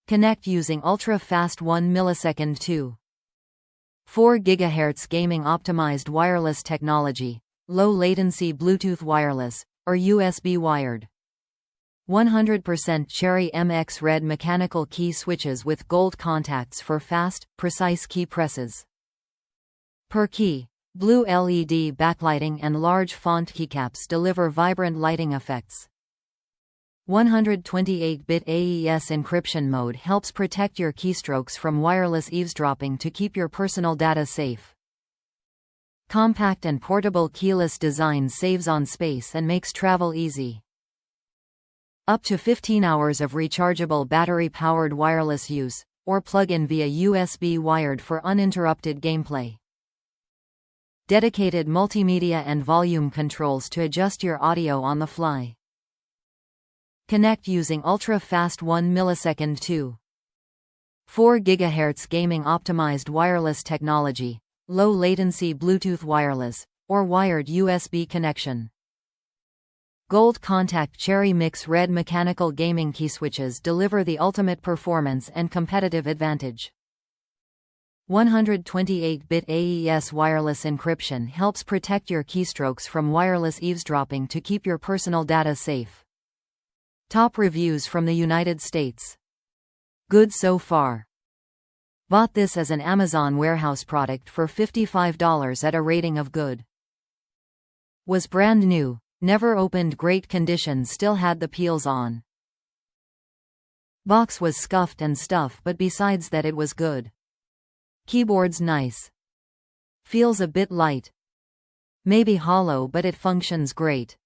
Connect using ultra-fast 1 millisecond to 4 GHz gaming optimized wireless technology, low latency Bluetooth wireless, or USB wired. 100% Cherry MX Red mechanical key switches with gold contacts for fast, precise key presses. Per key, blue LED backlighting and large font keycaps deliver vibrant lighting effects. 128-bit AES encryption mode helps protect your keystrokes from wireless eavesdropping to keep your personal data safe. Compact and portable keyless design saves on space and makes travel easy. Up to 15 hours of rechargeable battery-powered wireless use, or plug-in via USB wired for uninterrupted gameplay. Dedicated multimedia and volume controls to adjust your audio on the fly. Connect using ultra-fast 1 millisecond to 4 GHz gaming optimized wireless technology, low latency Bluetooth wireless, or wired USB connection. Gold contact Cherry Mix Red mechanical gaming key switches deliver the ultimate performance and competitive advantage. 128-bit AES wireless encryption helps protect your keystrokes from wireless eavesdropping to keep your personal data safe. Top reviews from the United States. Good so far. Bought this as an Amazon warehouse product for $55 at a rating of good. Was brand new, never opened, great condition, still had the peels on. Box was scuffed and stuff, but besides that it was good. Keyboard's nice. Feels a bit light. Maybe hollow, but it functions great.